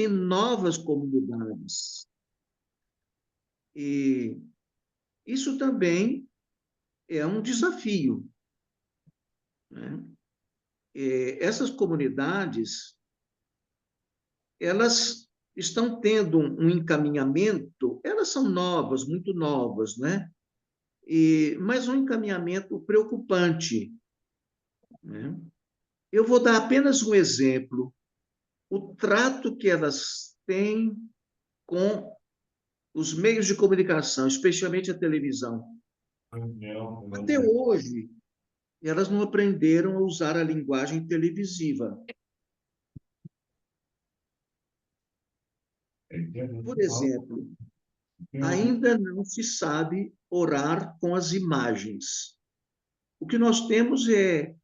existem novas comunidades. E isso também é um desafio, né? Essas comunidades, elas estão tendo um encaminhamento, elas são novas, muito novas, né? Mas um encaminhamento preocupante, né? Eu vou dar apenas um exemplo. O trato que elas têm com os meios de comunicação, especialmente a televisão. Até hoje, elas não aprenderam a usar a linguagem televisiva. Por exemplo, ainda não se sabe orar com as imagens. O que nós temos é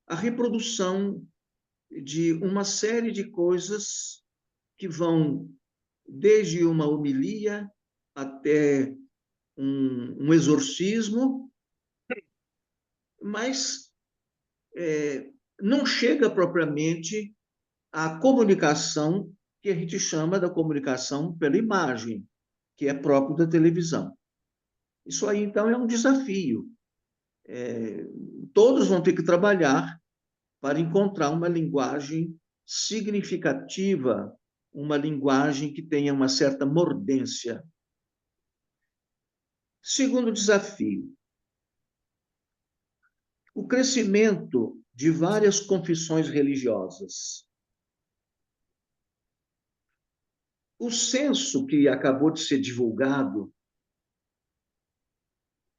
a reprodução de uma série de coisas que vão desde uma homilia até um exorcismo, mas não chega propriamente à comunicação que a gente chama da comunicação pela imagem, que é próprio da televisão. Isso aí, então, é um desafio. Todos vão ter que trabalhar para encontrar uma linguagem significativa, uma linguagem que tenha uma certa mordência. Segundo desafio, o crescimento de várias confissões religiosas. O censo que acabou de ser divulgado,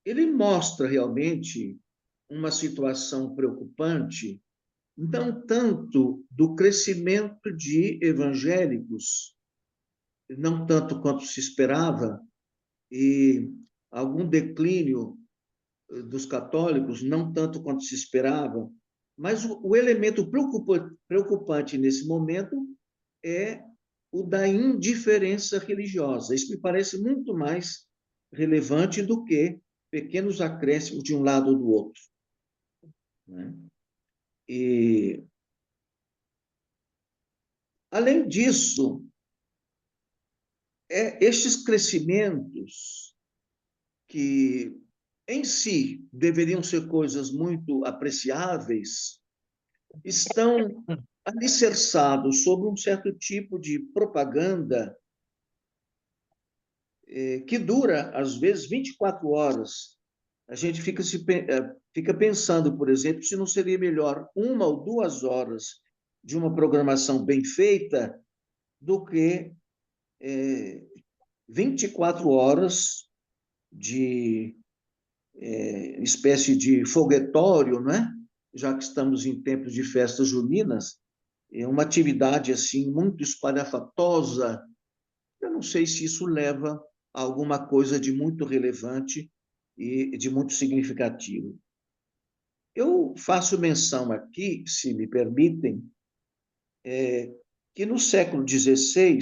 ele mostra realmente uma situação preocupante, não tanto do crescimento de evangélicos, não tanto quanto se esperava, e algum declínio dos católicos, não tanto quanto se esperava, mas o elemento preocupante nesse momento é o da indiferença religiosa. Isso me parece muito mais relevante do que pequenos acréscimos de um lado ou do outro, né? E, além disso, estes crescimentos que, em si, deveriam ser coisas muito apreciáveis, estão alicerçados sobre um certo tipo de propaganda que dura, às vezes, 24 horas. A gente fica pensando, por exemplo, se não seria melhor 1 ou 2 horas de uma programação bem feita do que 24 horas de espécie de foguetório, né? Já que estamos em tempos de festas juninas, é uma atividade assim muito espalhafatosa. Eu não sei se isso leva a alguma coisa de muito relevante e de muito significativo. Eu faço menção aqui, se me permitem, que no século XVI,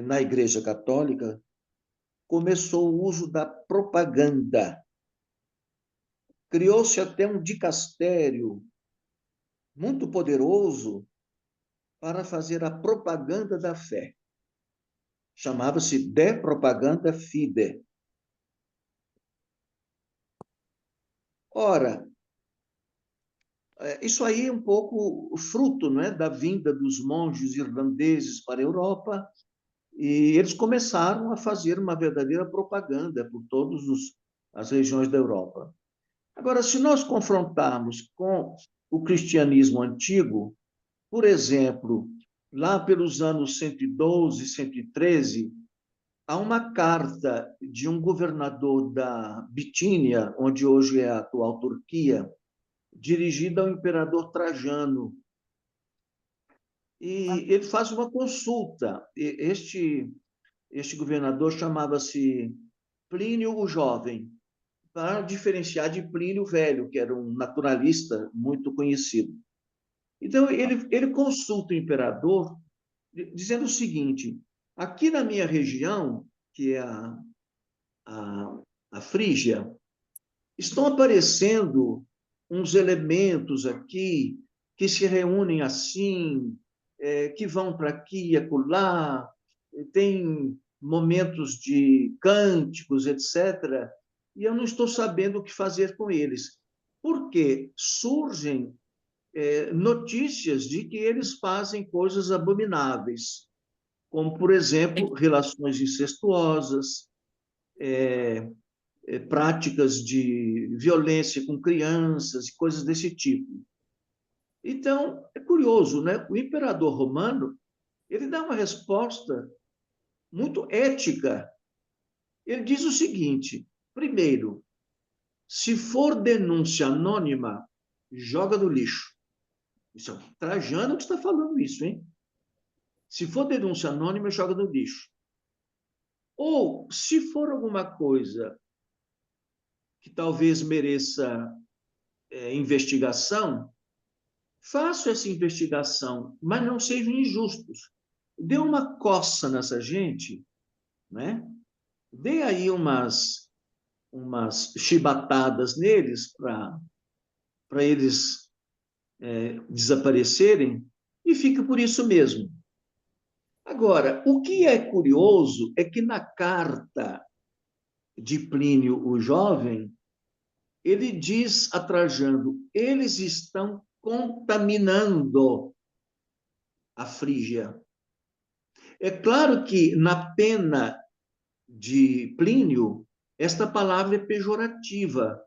na Igreja Católica, começou o uso da propaganda. Criou-se até um dicastério muito poderoso para fazer a propaganda da fé. Chamava-se De Propaganda Fide. Ora, isso aí é um pouco fruto, não é, da vinda dos monges irlandeses para a Europa, e eles começaram a fazer uma verdadeira propaganda por todas as regiões da Europa. Agora, se nós confrontarmos com o cristianismo antigo, por exemplo, lá pelos anos 112, 113, há uma carta de um governador da Bitínia, onde hoje é a atual Turquia, dirigida ao imperador Trajano. E ele faz uma consulta. Este governador chamava-se Plínio o Jovem, para diferenciar de Plínio o Velho, que era um naturalista muito conhecido. Então, ele consulta o imperador dizendo o seguinte: aqui na minha região, que é a, a Frígia, estão aparecendo uns elementos aqui que se reúnem assim, que vão para aqui e acolá, tem momentos de cânticos, etc., e eu não estou sabendo o que fazer com eles. Porque surgem notícias de que eles fazem coisas abomináveis, como, por exemplo, relações incestuosas, práticas de violência com crianças e coisas desse tipo. Então, é curioso, né? O imperador romano, ele dá uma resposta muito ética. Ele diz o seguinte: primeiro, se for denúncia anônima, joga no lixo. Isso é Trajano que está falando isso, hein? Se for denúncia anônima, joga no lixo. Ou, se for alguma coisa que talvez mereça investigação, faça essa investigação, mas não sejam injustos. Dê uma coça nessa gente, né? Dê aí umas chibatadas neles para eles desaparecerem e fica por isso mesmo. Agora, o que é curioso é que na carta de Plínio o Jovem, ele diz a Trajano: eles estão contaminando a Frígia. É claro que na pena de Plínio, esta palavra é pejorativa.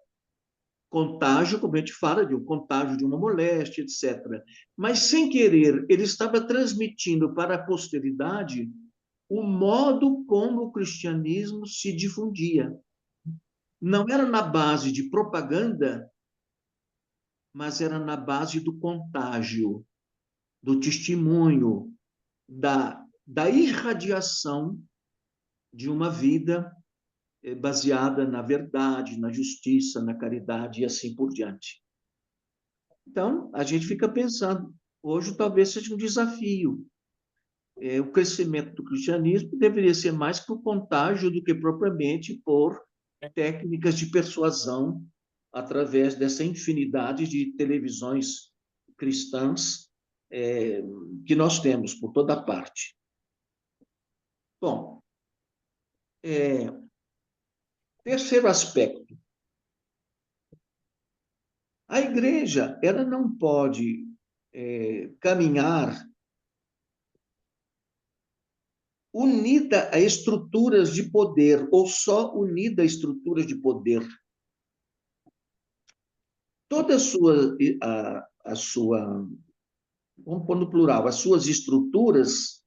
Contágio, como a gente fala, de um contágio de uma moléstia, etc. Mas, sem querer, ele estava transmitindo para a posteridade o modo como o cristianismo se difundia. Não era na base de propaganda, mas era na base do contágio, do testemunho, da irradiação de uma vida baseada na verdade, na justiça, na caridade e assim por diante. Então, a gente fica pensando, hoje talvez seja um desafio. O crescimento do cristianismo deveria ser mais por contágio do que propriamente por técnicas de persuasão através dessa infinidade de televisões cristãs que nós temos por toda parte. Bom, terceiro aspecto. A igreja, ela não pode caminhar unida a estruturas de poder, ou só unida a estruturas de poder. Toda a sua, vamos pôr no plural, as suas estruturas,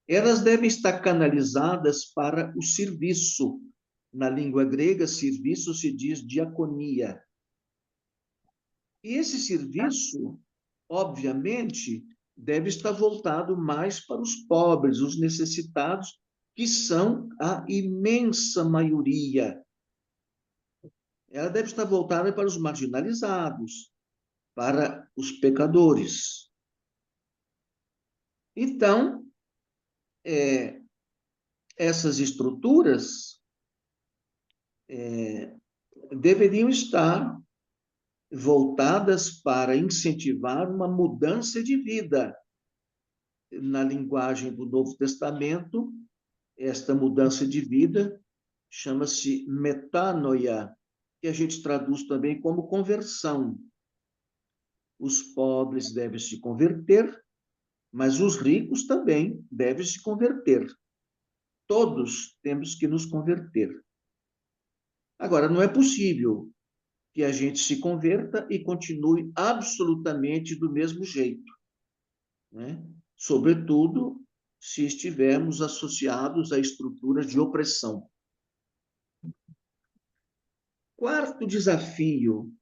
elas devem estar canalizadas para o serviço. Na língua grega, serviço se diz diaconia. E esse serviço, obviamente, deve estar voltado mais para os pobres, os necessitados, que são a imensa maioria. Ela deve estar voltada para os marginalizados, para os pecadores. Então, essas estruturas deveriam estar voltadas para incentivar uma mudança de vida. Na linguagem do Novo Testamento, esta mudança de vida chama-se metanoia, que a gente traduz também como conversão. Os pobres devem se converter, mas os ricos também devem se converter. Todos temos que nos converter. Agora, não é possível que a gente se converta e continue absolutamente do mesmo jeito, né? Sobretudo se estivermos associados a estruturas de opressão. Quarto desafio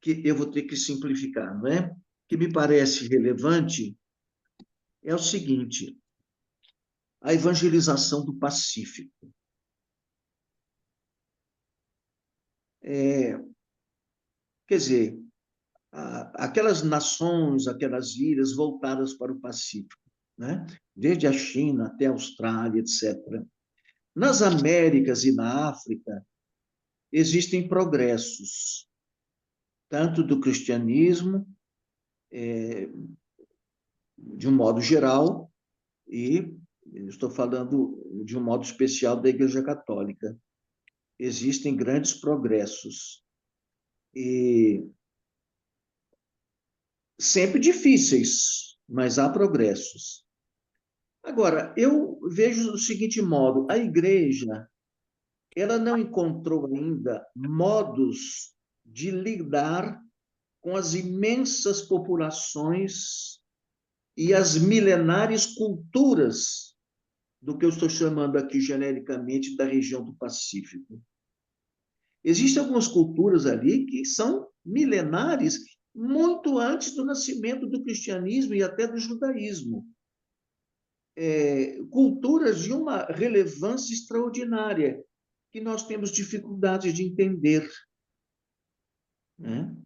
que eu vou ter que simplificar, não é? Que me parece relevante é o seguinte: a evangelização do Pacífico. Quer dizer, aquelas nações, aquelas ilhas voltadas para o Pacífico, né? Desde a China até a Austrália, etc. Nas Américas e na África, existem progressos, tanto do cristianismo, de um modo geral, e estou falando de um modo especial da Igreja Católica. Existem grandes progressos, e sempre difíceis, mas há progressos. Agora, eu vejo do seguinte modo: a Igreja, ela não encontrou ainda modos de lidar com as imensas populações e as milenares culturas do que eu estou chamando aqui genericamente da região do Pacífico. Existem algumas culturas ali que são milenares, muito antes do nascimento do cristianismo e até do judaísmo. Culturas de uma relevância extraordinária, que nós temos dificuldade de entender, né?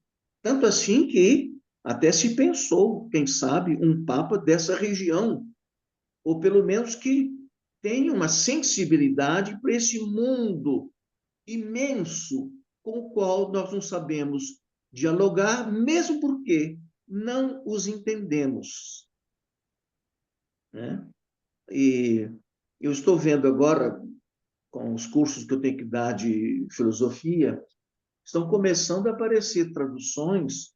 Tanto assim que até se pensou, quem sabe, um papa dessa região, ou pelo menos que tenha uma sensibilidade para esse mundo imenso com o qual nós não sabemos dialogar, mesmo porque não os entendemos, né? E eu estou vendo agora, com os cursos que eu tenho que dar de filosofia, estão começando a aparecer traduções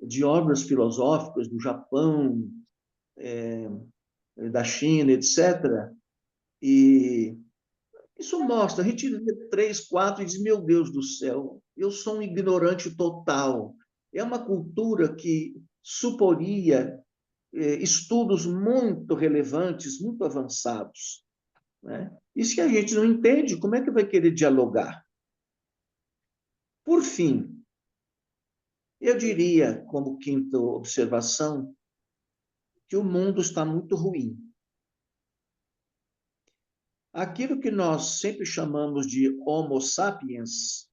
de obras filosóficas do Japão, da China, etc. E isso mostra, a gente lê três, quatro e diz, meu Deus do céu, eu sou um ignorante total. É uma cultura que suporia estudos muito relevantes, muito avançados, né? E se a gente não entende, como é que vai querer dialogar? Por fim, eu diria, como quinta observação, que o mundo está muito ruim. Aquilo que nós sempre chamamos de Homo sapiens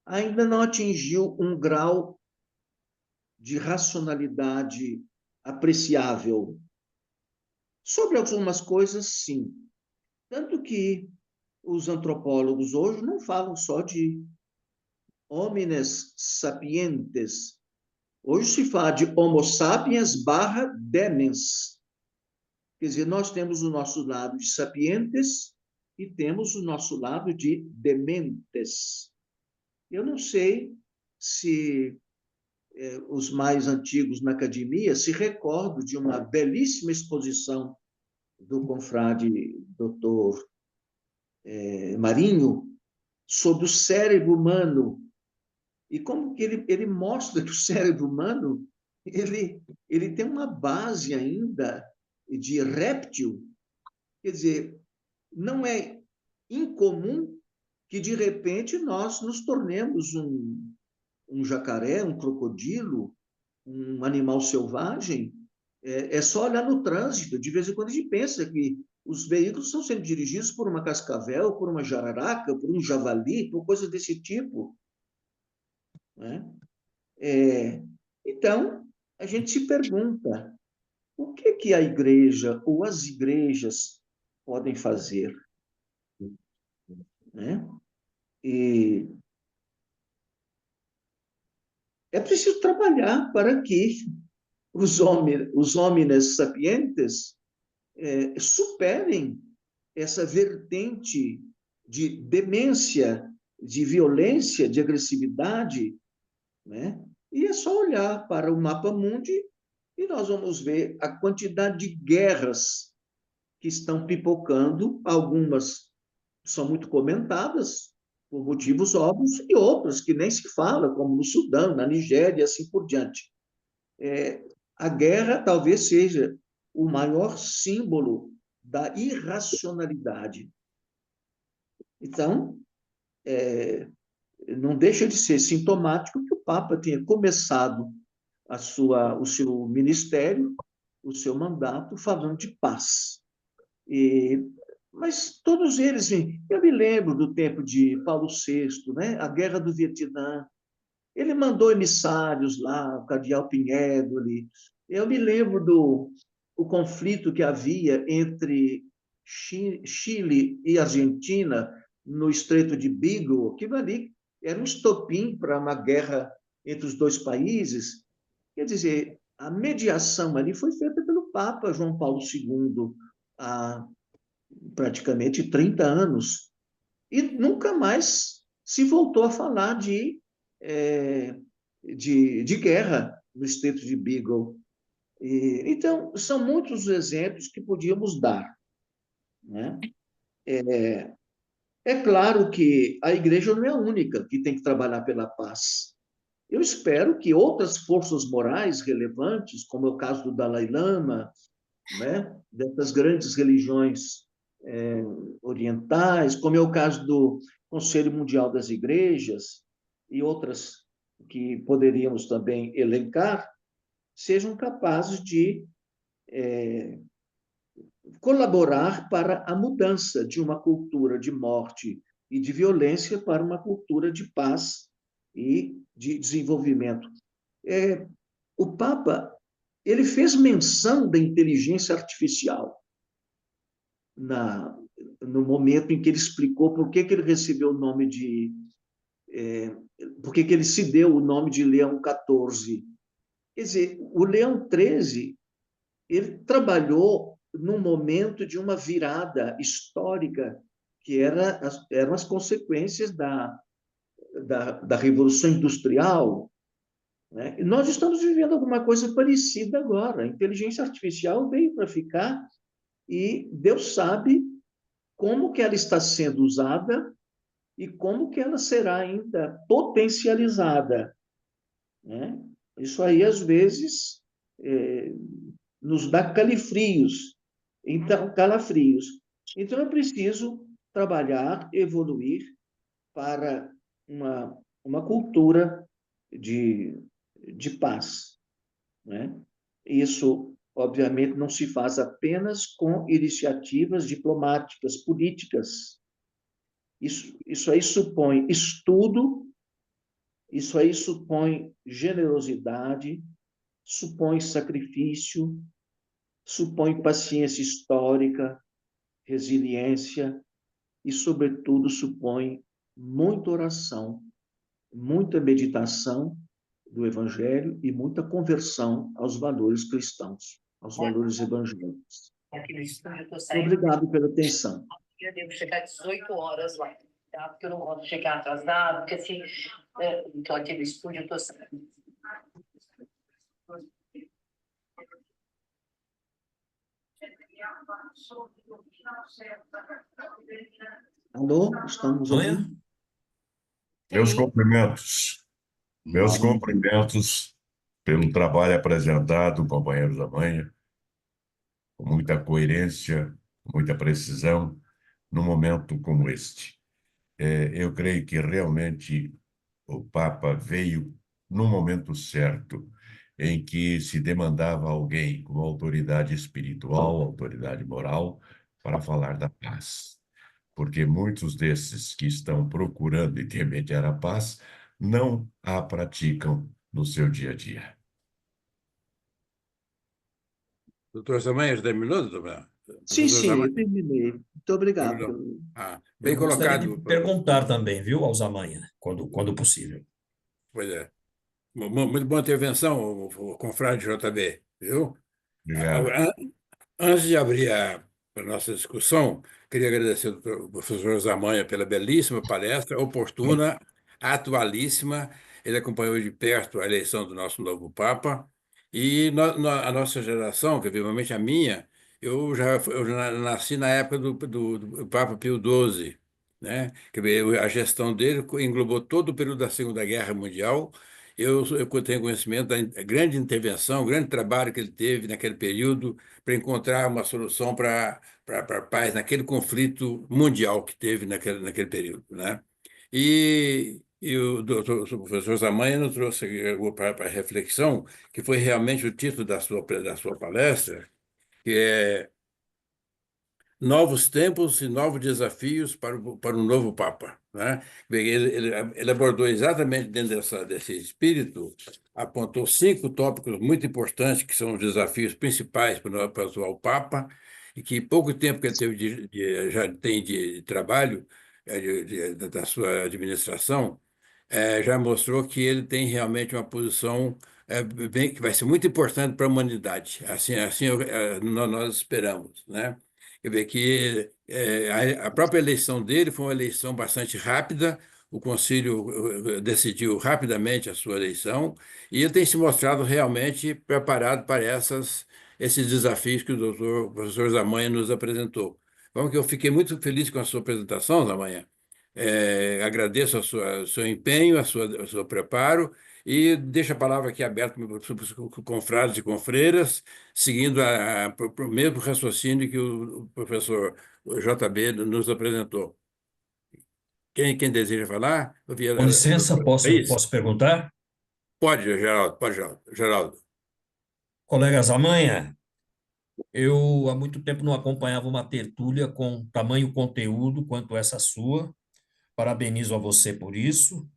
ainda não atingiu um grau de racionalidade apreciável. Sobre algumas coisas, sim. Tanto que os antropólogos hoje não falam só de homines sapientes. Hoje se fala de Homo sapiens barra demens. Quer dizer, nós temos o nosso lado de sapientes e temos o nosso lado de dementes. Eu não sei se os mais antigos na academia se recordam de uma belíssima exposição do confrade Dr. Marinho sobre o cérebro humano e como que ele mostra que o cérebro humano ele tem uma base ainda de réptil. Quer dizer, não é incomum que, de repente, nós nos tornemos um jacaré, um crocodilo, um animal selvagem. É só olhar no trânsito. De vez em quando a gente pensa que os veículos estão sendo dirigidos por uma cascavel, por uma jararaca, por um javali, por coisas desse tipo, né? Então, a gente se pergunta, o que que a igreja ou as igrejas podem fazer, né? E é preciso trabalhar para que os homens sapientes superem essa vertente de demência, de violência, de agressividade, né? E é só olhar para o mapa mundi e nós vamos ver a quantidade de guerras que estão pipocando, algumas são muito comentadas por motivos óbvios e outras que nem se fala, como no Sudão, na Nigéria e assim por diante. A guerra talvez seja o maior símbolo da irracionalidade. Então, não deixa de ser sintomático que o Papa tenha começado o seu ministério, o seu mandato, falando de paz. E, mas todos eles, eu me lembro do tempo de Paulo VI, né? A Guerra do Vietnã, ele mandou emissários lá, o cardeal Pinhedoli. Eu me lembro do o conflito que havia entre Chile e Argentina no Estreito de Beagle. Aquilo ali era um estopim para uma guerra entre os dois países. Quer dizer, a mediação ali foi feita pelo Papa João Paulo II há praticamente 30 anos, e nunca mais se voltou a falar de guerra no Estreito de Beagle. Então, são muitos os exemplos que podíamos dar, né? É claro que a igreja não é a única que tem que trabalhar pela paz. Eu espero que outras forças morais relevantes, como é o caso do Dalai Lama, né, dessas grandes religiões é, orientais, como é o caso do Conselho Mundial das Igrejas e outras que poderíamos também elencar, sejam capazes de colaborar para a mudança de uma cultura de morte e de violência para uma cultura de paz e de desenvolvimento. O Papa ele fez menção da inteligência artificial na, no momento em que ele explicou por que ele recebeu o nome de por que ele se deu o nome de Leão XIV. Quer dizer, o Leão XIII ele trabalhou num momento de uma virada histórica que eram as consequências da Revolução Industrial. Né? E nós estamos vivendo alguma coisa parecida agora. A inteligência artificial veio para ficar e Deus sabe como que ela está sendo usada e como que ela será ainda potencializada. Né? Isso aí, às vezes, é, nos dá calafrios. Então, calafrios. Então, é preciso trabalhar, evoluir para uma cultura de paz. Né? Isso, obviamente, não se faz apenas com iniciativas diplomáticas, políticas. Isso aí supõe estudo, isso aí supõe generosidade, supõe sacrifício, supõe paciência histórica, resiliência e, sobretudo, supõe muita oração, muita meditação do Evangelho e muita conversão aos valores cristãos, aos valores evangélicos. Aqui no estúdio, eu tô saindo. Obrigado pela atenção. Eu devo chegar às 18 horas lá, tá? Porque eu não gosto de chegar atrasado, porque assim, estou aqui no estúdio, eu estou saindo. Alô, estamos ouvindo? Meus cumprimentos. Meus cumprimentos pelo trabalho apresentado, companheiros da manhã, com muita coerência, com muita precisão, num momento como este. Eu creio que realmente o Papa veio no momento certo, em que se demandava alguém com autoridade espiritual, autoridade moral, para falar da paz. Porque muitos desses que estão procurando intermediar a paz não a praticam no seu dia a dia. Doutor Samanhas, terminou, doutor? Sim, sim, eu terminei. Muito obrigado. Terminou. Bem Eu gostaria colocado. de perguntar também, viu, ao Zamanha, quando possível. Pois é. Muito boa intervenção, o confrade JB, viu? Obrigado. Antes de abrir a nossa discussão, queria agradecer ao professor Zamanha pela belíssima palestra, oportuna, atualíssima. Ele acompanhou de perto a eleição do nosso novo Papa. E a nossa geração, que vivamente a minha, eu já nasci na época do Papa Pio XII, né? Quer ver, a gestão dele englobou todo o período da Segunda Guerra Mundial. Eu tenho conhecimento da grande intervenção, grande trabalho que ele teve naquele período para encontrar uma solução para a paz naquele conflito mundial que teve naquele período, né? E o professor Zamanha nos trouxe para a reflexão, que foi realmente o título da sua palestra, que é Novos Tempos e Novos Desafios para o Novo Papa, né? Bem, ele abordou exatamente dentro desse espírito, apontou 5 tópicos muito importantes, que são os desafios principais para o atual Papa, e que pouco tempo que ele teve já tem de trabalho da sua administração, já mostrou que ele tem realmente uma posição bem, que vai ser muito importante para a humanidade. Assim nós esperamos, né? Quer ver que a própria eleição dele foi uma eleição bastante rápida. O Conselho decidiu rapidamente a sua eleição e ele tem se mostrado realmente preparado para esses desafios que o professor Zamanha nos apresentou. Vamos que eu fiquei muito feliz com a sua apresentação, Zamanha. Agradeço o seu empenho, o seu preparo e deixo a palavra aqui aberta para os confrades e confreiras, seguindo o mesmo raciocínio que o professor JB nos apresentou. Quem deseja falar? Com licença, posso perguntar? Pode, Geraldo, pode, Geraldo. Colega Zamanha, eu há muito tempo não acompanhava uma tertúlia com tamanho conteúdo quanto essa sua. Parabenizo a você por isso.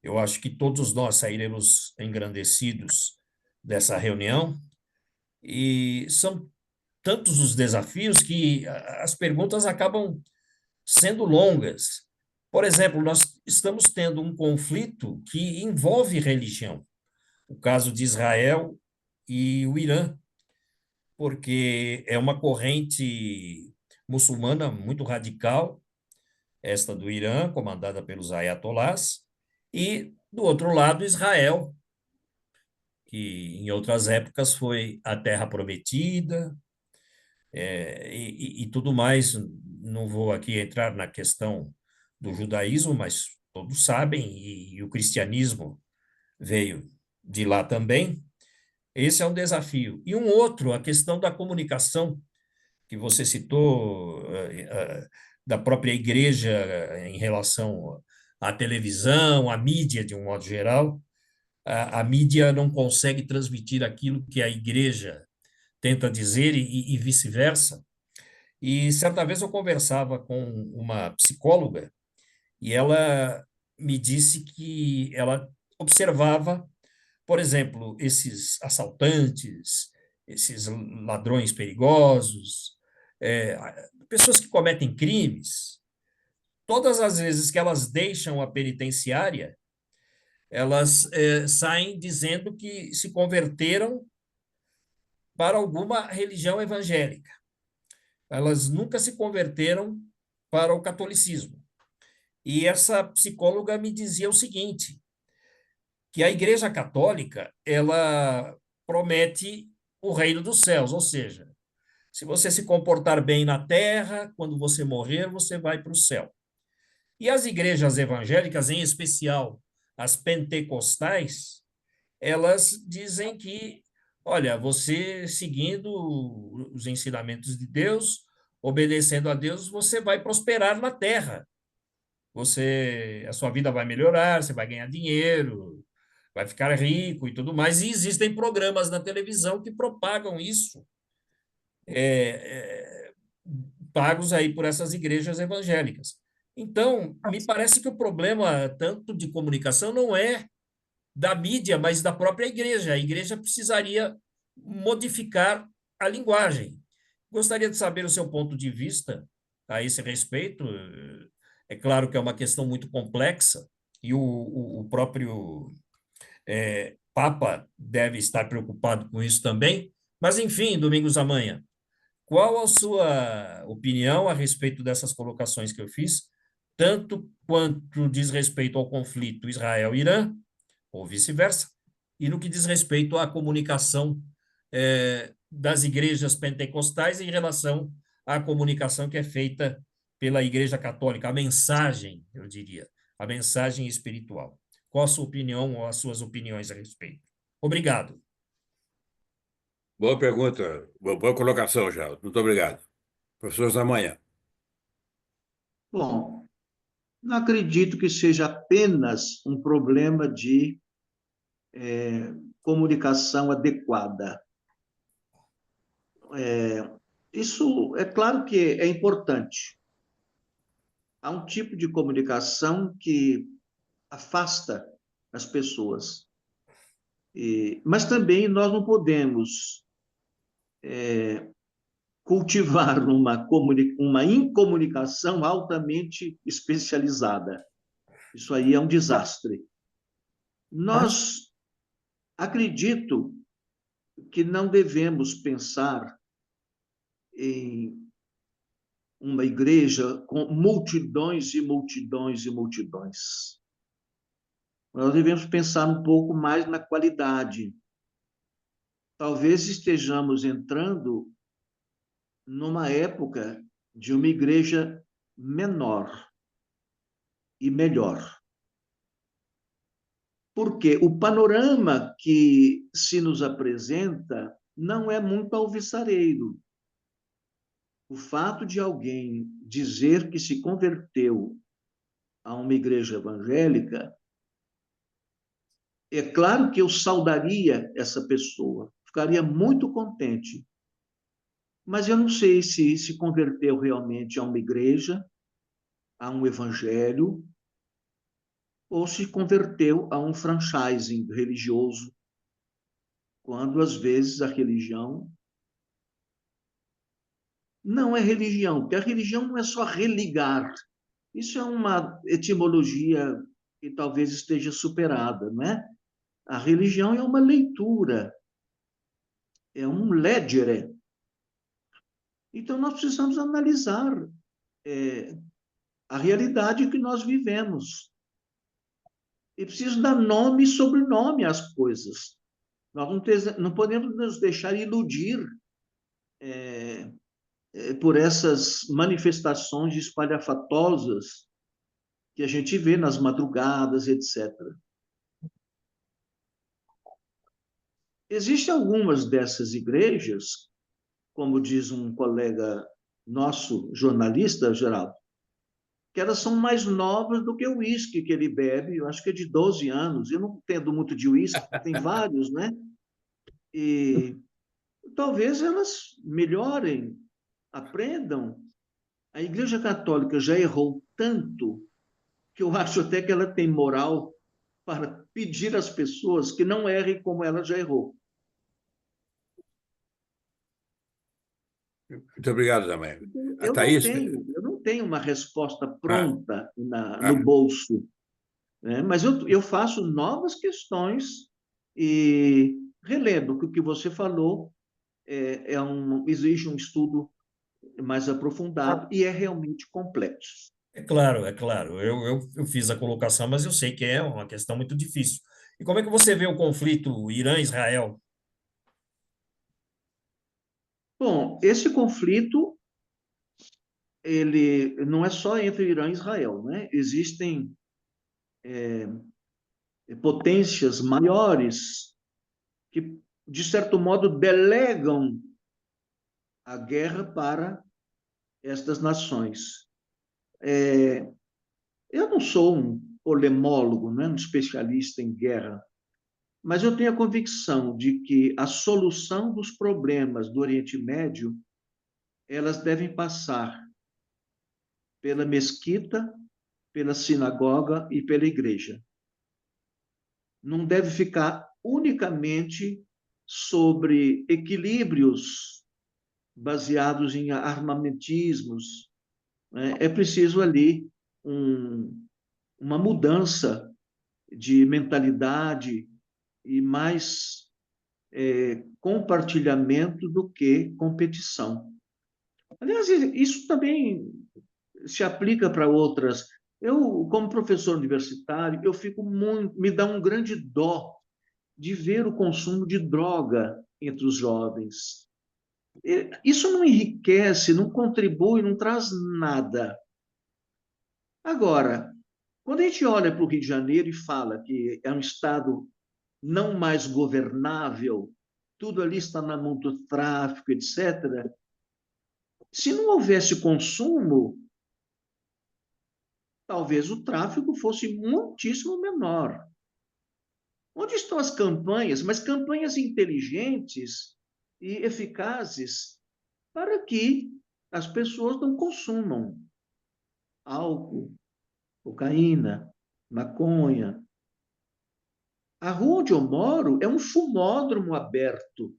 Eu acho que todos nós sairemos engrandecidos dessa reunião. E são tantos os desafios que as perguntas acabam sendo longas. Por exemplo, nós estamos tendo um conflito que envolve religião, o caso de Israel e o Irã, porque é uma corrente muçulmana muito radical, esta do Irã, comandada pelos ayatolás, e, do outro lado, Israel, que em outras épocas foi a terra prometida, e tudo mais. Não vou aqui entrar na questão do judaísmo, mas todos sabem, e o cristianismo veio de lá também. Esse é um desafio. E um outro, a questão da comunicação, que você citou, da própria igreja em relação à televisão, à mídia de um modo geral. A mídia não consegue transmitir aquilo que a igreja tenta dizer e vice-versa. E certa vez eu conversava com uma psicóloga e ela me disse que ela observava, por exemplo, esses assaltantes, esses ladrões perigosos, pessoas que cometem crimes. Todas as vezes que elas deixam a penitenciária, elas saem dizendo que se converteram para alguma religião evangélica. Elas nunca se converteram para o catolicismo. E essa psicóloga me dizia o seguinte, que a Igreja Católica, ela promete o reino dos céus, ou seja, se você se comportar bem na terra, quando você morrer, você vai para o céu. E as igrejas evangélicas, em especial as pentecostais, elas dizem que, olha, você seguindo os ensinamentos de Deus, obedecendo a Deus, você vai prosperar na terra. A sua vida vai melhorar, você vai ganhar dinheiro, vai ficar rico e tudo mais. E existem programas na televisão que propagam isso, pagos aí por essas igrejas evangélicas. Então, me parece que o problema tanto de comunicação não é da mídia, mas da própria igreja. A igreja precisaria modificar a linguagem. Gostaria de saber o seu ponto de vista a esse respeito. É claro que é uma questão muito complexa e o próprio Papa deve estar preocupado com isso também. Mas, enfim, Domingos Zamanha, qual a sua opinião a respeito dessas colocações que eu fiz, tanto quanto diz respeito ao conflito Israel-Irã, ou vice-versa, e no que diz respeito à comunicação das igrejas pentecostais em relação à comunicação que é feita pela Igreja Católica, a mensagem, eu diria, a mensagem espiritual. Qual a sua opinião ou as suas opiniões a respeito? Obrigado. Boa pergunta, boa colocação, Geraldo. Muito obrigado. Professor Zamanha. Bom, não acredito que seja apenas um problema de comunicação adequada. Isso é claro que é importante. Há um tipo de comunicação que afasta as pessoas. Mas também nós não podemos cultivar uma incomunicação altamente especializada. Isso aí é um desastre. Nós Acredito que não devemos pensar em uma igreja com multidões e multidões e multidões. Nós devemos pensar um pouco mais na qualidade. Talvez estejamos entrando numa época de uma igreja menor e melhor. Porque o panorama que se nos apresenta não é muito alvissareiro. O fato de alguém dizer que se converteu a uma igreja evangélica, é claro que eu saudaria essa pessoa, ficaria muito contente. Mas eu não sei se se converteu realmente a uma igreja, a um evangelho, ou se converteu a um franchising religioso, quando às vezes a religião não é religião, porque a religião não é só religar. Isso é uma etimologia que talvez esteja superada, não é? A religião é uma leitura, é um leggere. Então, nós precisamos analisar a realidade que nós vivemos. E preciso dar nome e sobrenome às coisas. Nós não podemos nos deixar iludir por essas manifestações espalhafatosas que a gente vê nas madrugadas, etc. Existem algumas dessas igrejas, como diz um colega nosso, jornalista, Geraldo, que elas são mais novas do que o uísque que ele bebe, eu acho que é de 12 anos. Eu não entendo muito de uísque, tem vários, né? E talvez elas melhorem, aprendam. A Igreja Católica já errou tanto que eu acho até que ela tem moral para pedir às pessoas que não errem como ela já errou. Muito obrigado, Zamãe. A Eu Thaís... não tenho uma resposta Ah, pronta no ah, bolso, né? Mas eu faço novas questões e relendo que o que você falou exige um estudo mais aprofundado e é realmente complexo. É claro, é claro. Eu fiz a colocação, mas eu sei que é uma questão muito difícil. E como é que você vê o conflito Irã-Israel? Bom, esse conflito ele não é só entre Irã e Israel, né? Existem potências maiores que, de certo modo, delegam a guerra para estas nações. Eu não sou um polemólogo, né, um especialista em guerra, mas eu tenho a convicção de que a solução dos problemas do Oriente Médio elas devem passar pela mesquita, pela sinagoga e pela igreja. Não deve ficar unicamente sobre equilíbrios baseados em armamentismos, né? É preciso ali uma mudança de mentalidade e mais compartilhamento do que competição. Aliás, isso também se aplica para outras. Eu, como professor universitário, eu fico muito, me dá um grande dó de ver o consumo de droga entre os jovens. Isso não enriquece, não contribui, não traz nada. Agora, quando a gente olha para o Rio de Janeiro e fala que é um estado não mais governável, tudo ali está na mão do tráfico, etc. Se não houvesse consumo, talvez o tráfico fosse muitíssimo menor. Onde estão as campanhas, mas campanhas inteligentes e eficazes para que as pessoas não consumam álcool, cocaína, maconha? A rua onde eu moro é um fumódromo aberto,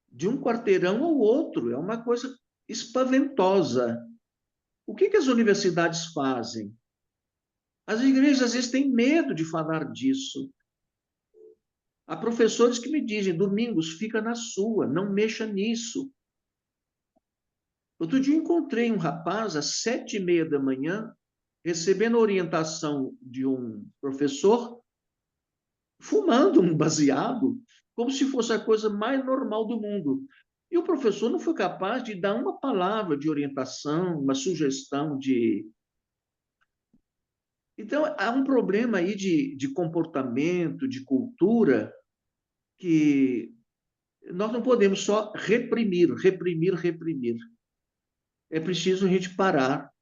de um quarteirão ao outro, é uma coisa espaventosa. O que as universidades fazem? As igrejas, às vezes, têm medo de falar disso. Há professores que me dizem, Domingos, fica na sua, não mexa nisso. Outro dia encontrei um rapaz às 7h30 da manhã, recebendo orientação de um professor, fumando um baseado, como se fosse a coisa mais normal do mundo. E o professor não foi capaz de dar uma palavra de orientação, uma sugestão de. Então, há um problema aí de comportamento, de cultura, que nós não podemos só reprimir, reprimir, reprimir. É preciso a gente parar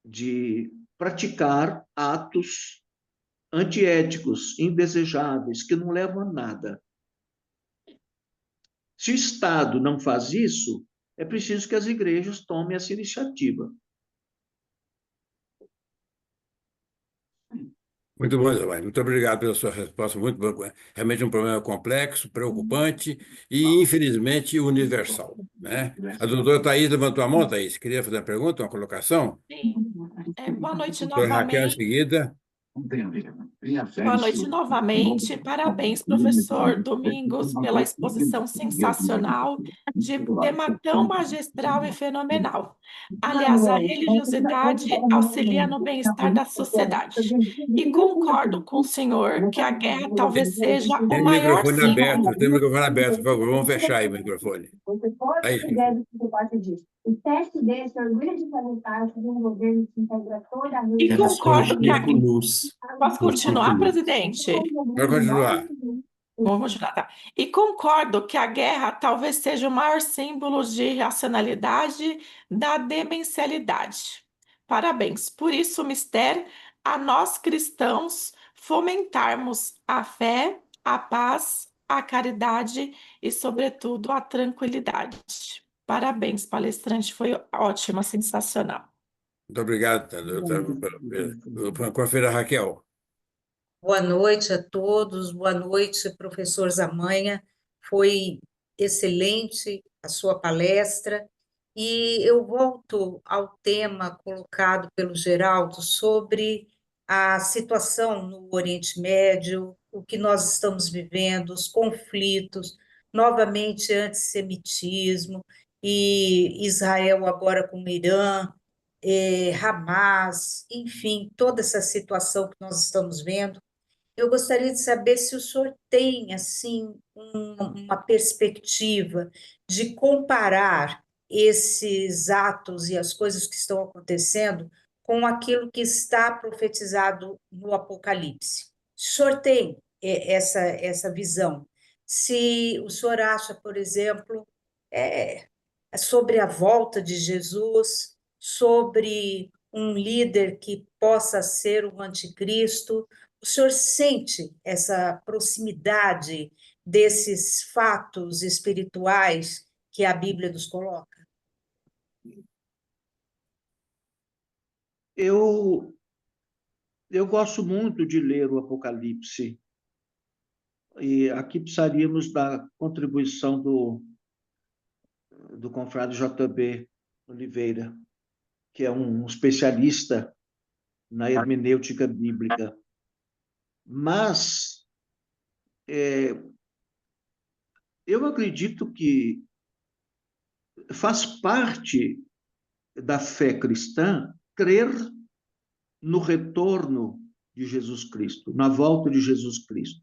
de praticar atos antiéticos, indesejáveis, que não levam a nada. Se o Estado não faz isso, é preciso que as igrejas tomem essa iniciativa. Muito bom, Giovanni. Muito obrigado pela sua resposta. Muito boa. Realmente um problema complexo, preocupante e, infelizmente, universal, né? A doutora Thais levantou a mão, Thais. Queria fazer uma pergunta, uma colocação? Sim. Boa noite Doutora Raquel, em novamente. seguida. Boa noite novamente. Parabéns, professor Domingos, pela exposição sensacional de tema tão magistral e fenomenal. Aliás, a religiosidade auxilia no bem-estar da sociedade. E concordo com o senhor que a guerra talvez seja o Tem maior microfone aberto, tem símbolo. microfone aberto, por favor. Vamos fechar aí o microfone. Aí, O teste desse orgulho de fazer parte de um governo que integra toda a E rede. concordo que a... Posso continuar, presidente? pode continuar. Vamos continuar, tá? E concordo que a guerra talvez seja o maior símbolo de racionalidade da demencialidade. Parabéns. Por isso, mister, a nós cristãos fomentarmos a fé, a paz, a caridade e, sobretudo, a tranquilidade. Parabéns, palestrante, foi ótima, sensacional. Muito obrigado, doutora. Confira, Raquel. Boa noite a todos, boa noite, professor Zamanha. Foi excelente a sua palestra e eu volto ao tema colocado pelo Geraldo sobre a situação no Oriente Médio, o que nós estamos vivendo, os conflitos, novamente antissemitismo e Israel agora com o Irã, Hamas, enfim, toda essa situação que nós estamos vendo. Eu gostaria de saber se o senhor tem, assim, uma perspectiva de comparar esses atos e as coisas que estão acontecendo com aquilo que está profetizado no Apocalipse. Se o senhor tem essa visão, se o senhor acha, por exemplo, sobre a volta de Jesus, sobre um líder que possa ser o anticristo, o senhor sente essa proximidade desses fatos espirituais que a Bíblia nos coloca? Eu gosto muito de ler o Apocalipse, e aqui precisaríamos da contribuição do confrade J.B. Oliveira, que é um especialista na hermenêutica bíblica. Mas eu acredito que faz parte da fé cristã crer no retorno de Jesus Cristo, na volta de Jesus Cristo.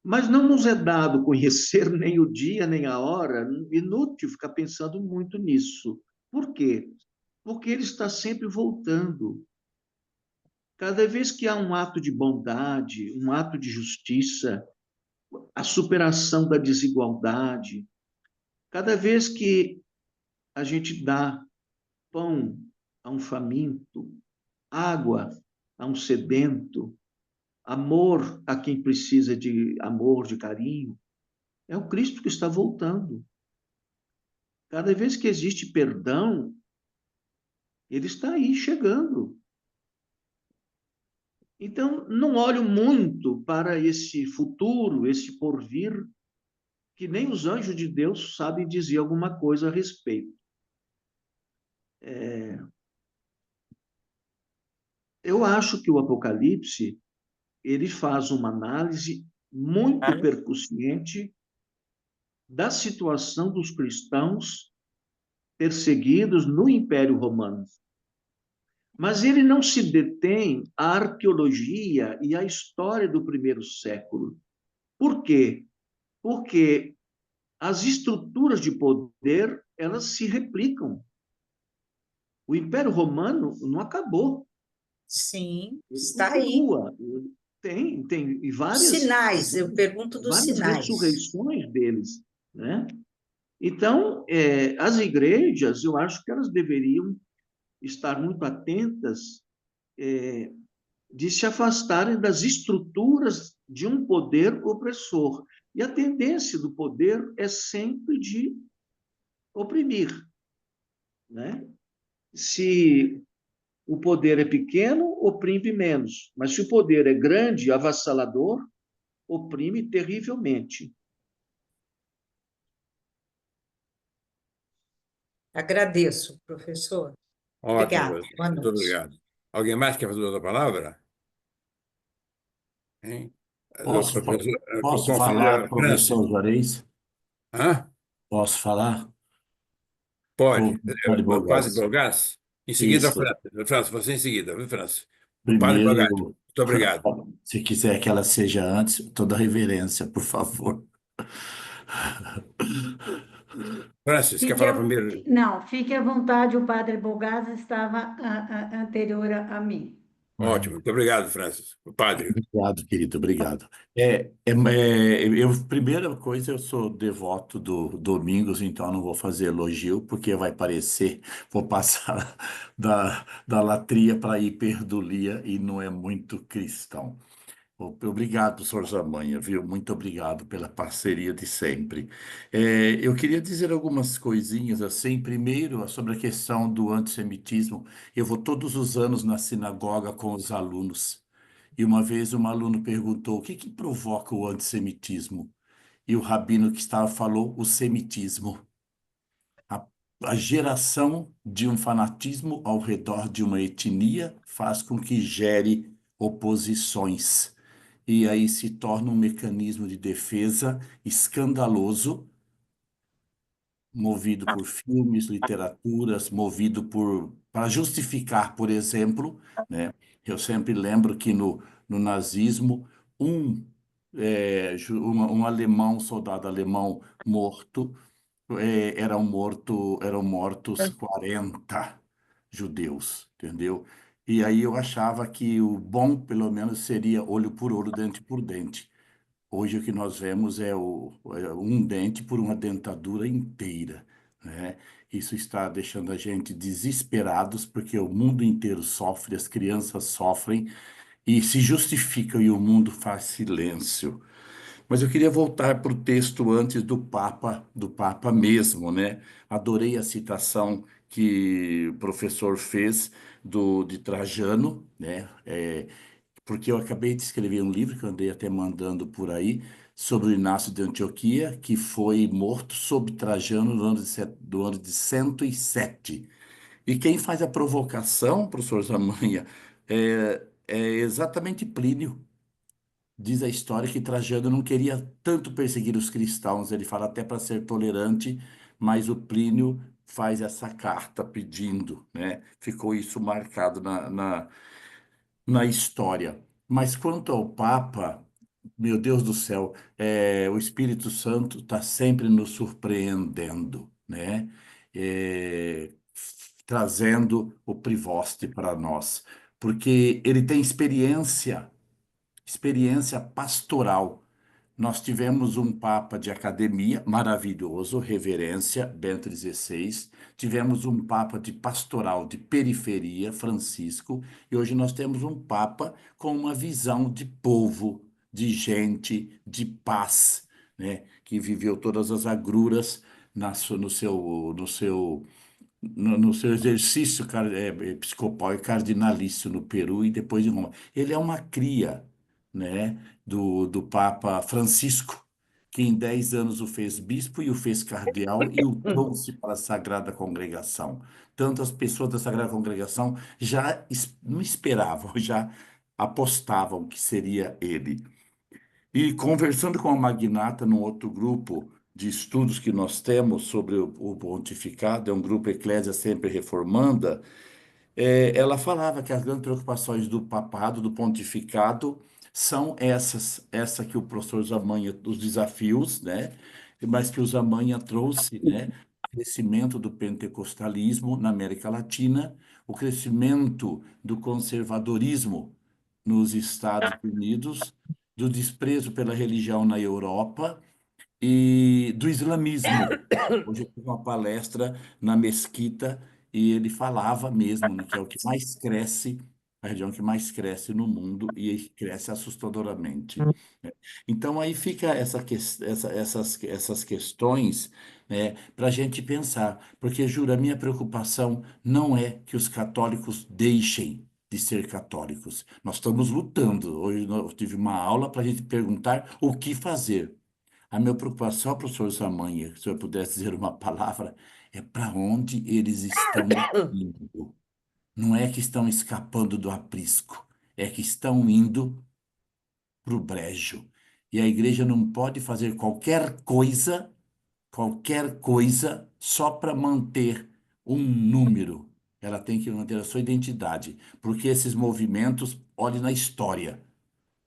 Mas não nos é dado conhecer nem o dia, nem a hora, inútil ficar pensando muito nisso. Por quê? Porque ele está sempre voltando. Cada vez que há um ato de bondade, um ato de justiça, a superação da desigualdade, cada vez que a gente dá pão a um faminto, água a um sedento, amor a quem precisa de amor, de carinho, é o Cristo que está voltando. Cada vez que existe perdão, ele está aí chegando. Então, não olho muito para esse futuro, esse porvir, que nem os anjos de Deus sabem dizer alguma coisa a respeito. Eu acho que o Apocalipse ele faz uma análise muito percussiente da situação dos cristãos perseguidos no Império Romano. Mas ele não se detém à arqueologia e à história do primeiro século. Por quê? Porque as estruturas de poder, elas se replicam. O Império Romano não acabou. Sim, Ele está aí. continua. Tem e Sinais, eu pergunto dos várias sinais. ressurreições deles, né? Então, as igrejas, eu acho que elas deveriam estar muito atentas de se afastarem das estruturas de um poder opressor. E a tendência do poder é sempre de oprimir, né? Se o poder é pequeno, oprime menos. Mas se o poder é grande, avassalador, oprime terrivelmente. Agradeço, professor. Ótimo, Obrigada. Boa muito noite. obrigado. Alguém mais quer fazer outra palavra? Hein? Posso, posso falar, Conselheiro Francis. professor Juarez? Hã? Posso falar? Pode. Ou pode O Padre Borges? Borgás? Em seguida, Isso. Francis. Francis, você em seguida, viu, Francis? O Padre Borgás, Primeiro, muito obrigado. se quiser que ela seja antes, toda reverência, por favor. Francis, quer falar primeiro? Não, fique à vontade, o padre Bogasa estava anterior a mim. Ótimo, muito obrigado, Francis. O padre. Obrigado, querido, obrigado. Primeira coisa, eu sou devoto do Domingos, então não vou fazer elogio, porque vai parecer, vou passar da latria para a hiperdulia e não é muito cristão. Obrigado, professor Zamanha, viu? Muito obrigado pela parceria de sempre. Eu queria dizer algumas coisinhas assim. Primeiro, sobre a questão do antissemitismo. Eu vou todos os anos na sinagoga com os alunos. E uma vez um aluno perguntou: o que que provoca o antissemitismo? E o rabino que estava falou: o semitismo. A, a geração de um fanatismo ao redor de uma etnia faz com que gere oposições. E aí se torna um mecanismo de defesa escandaloso, movido por filmes, literaturas, movido para justificar, por exemplo, né? Eu sempre lembro que no nazismo, um alemão, um soldado alemão morto, eram mortos 40 judeus, entendeu? E aí eu achava que o bom, pelo menos, seria olho por olho, dente por dente. Hoje o que nós vemos é um dente por uma dentadura inteira, né? Isso está deixando a gente desesperados, porque o mundo inteiro sofre, as crianças sofrem e se justificam e o mundo faz silêncio. Mas eu queria voltar para o texto antes do Papa mesmo, né? Adorei a citação que o professor fez de Trajano, né? Porque eu acabei de escrever um livro que eu andei até mandando por aí, sobre o Inácio de Antioquia, que foi morto sob Trajano do ano de 107. E quem faz a provocação, professor Zamanha, é exatamente Plínio. Diz a história que Trajano não queria tanto perseguir os cristãos, ele fala até para ser tolerante, mas o Plínio faz essa carta pedindo, né? Ficou isso marcado na história. Mas quanto ao Papa, meu Deus do céu, o Espírito Santo está sempre nos surpreendendo, né? É, trazendo o Privoste para nós, porque ele tem experiência pastoral. Nós tivemos um Papa de academia maravilhoso, Reverência, Bento XVI. Tivemos um Papa de pastoral de periferia, Francisco. E hoje nós temos um Papa com uma visão de povo, de gente, de paz, né? Que viveu todas as agruras no seu exercício episcopal e cardinalício no Peru e depois em Roma. Ele é uma cria, né, do Papa Francisco, que em 10 anos o fez bispo e o fez cardeal e o trouxe para a Sagrada Congregação. Tanto as pessoas da Sagrada Congregação não esperavam, já apostavam que seria ele. E conversando com a Magnata, num outro grupo de estudos que nós temos sobre o pontificado, é um grupo Eclésia Sempre Reformanda, ela falava que as grandes preocupações do papado, do pontificado, são essa que o professor Zamanha, os desafios, né? Mas que o Zamanha trouxe, né? O crescimento do pentecostalismo na América Latina, o crescimento do conservadorismo nos Estados Unidos, do desprezo pela religião na Europa e do islamismo. Hoje eu tive uma palestra na Mesquita e ele falava mesmo, né, que é o que mais cresce, a região que mais cresce no mundo e cresce assustadoramente. Né? Então aí fica essas questões, né, para a gente pensar, porque juro, a minha preocupação não é que os católicos deixem de ser católicos. Nós estamos lutando. Hoje eu tive uma aula para a gente perguntar o que fazer. A minha preocupação, professor Samanha, se eu pudesse dizer uma palavra, é para onde eles estão indo. Não é que estão escapando do aprisco, é que estão indo para o brejo. E a igreja não pode fazer qualquer coisa, só para manter um número. Ela tem que manter a sua identidade, porque esses movimentos, olhe na história,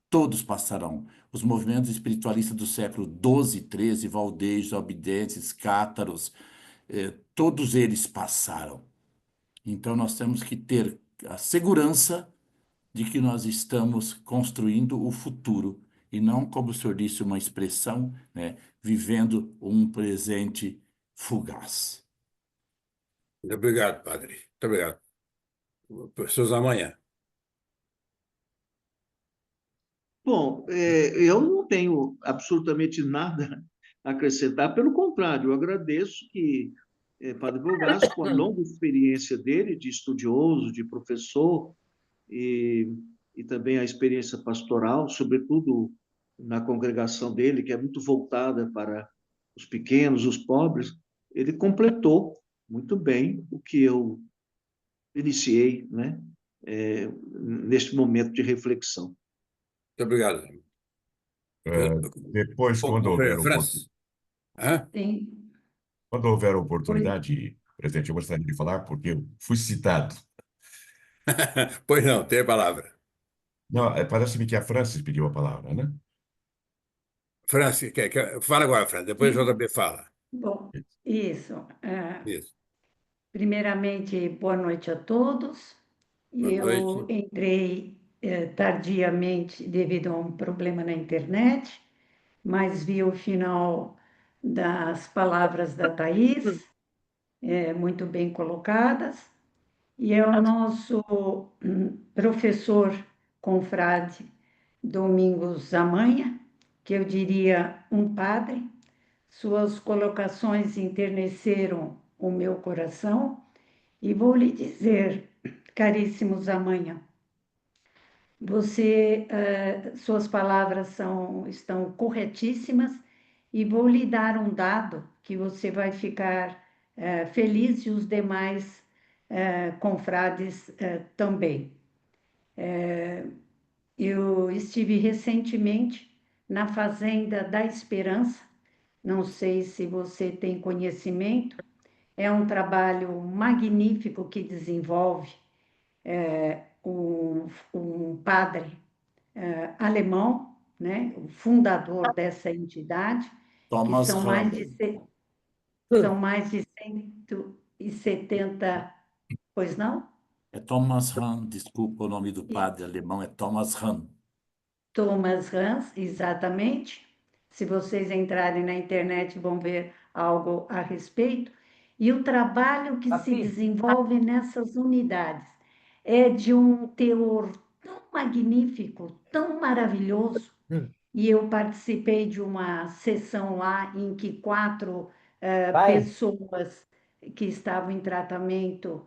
todos passarão. Os movimentos espiritualistas do século XII, XIII, Valdejos, Albidenses, Cátaros, todos eles passaram. Então nós temos que ter a segurança de que nós estamos construindo o futuro e não, como o senhor disse, uma expressão, né, vivendo um presente fugaz. Muito obrigado, padre. Muito obrigado. Professor Zamanha. Bom, eu não tenho absolutamente nada a acrescentar, pelo contrário, eu agradeço que Padre Bogás, com a longa experiência dele de estudioso, de professor, e também a experiência pastoral, sobretudo na congregação dele, que é muito voltada para os pequenos, os pobres, ele completou muito bem o que eu iniciei, né, neste momento de reflexão. Muito obrigado. Depois, quando houver Francis. Hã? Sim. quando houver Oi. oportunidade, presidente, eu gostaria de falar, porque eu fui citado. Pois não, tem a palavra. Não, parece-me que a Francis pediu a palavra, né? Francis, fala agora, Francis, depois o Sim. JB fala. Bom, isso. Isso. Primeiramente, boa noite a todos. Boa Eu noite. entrei tardiamente devido a um problema na internet, mas vi o final das palavras da Thais, muito bem colocadas, e é o nosso professor confrade Domingos Zamanha, que eu diria um padre. Suas colocações enterneceram o meu coração, e vou lhe dizer, caríssimo Zamanha, suas palavras estão corretíssimas, e vou lhe dar um dado que você vai ficar feliz, e os demais confrades também. Eu estive recentemente na Fazenda da Esperança, não sei se você tem conhecimento, é um trabalho magnífico que desenvolve um padre alemão, né, o fundador dessa entidade, que Thomas são Hahn. são mais de 170, pois não? É Thomas Hahn, desculpa, o nome do padre alemão é Thomas Hahn. Thomas Hans, exatamente. Se vocês entrarem na internet, vão ver algo a respeito. E o trabalho que se desenvolve nessas unidades é de um teor tão magnífico, tão maravilhoso. E eu participei de uma sessão lá em que 4 pessoas que estavam em tratamento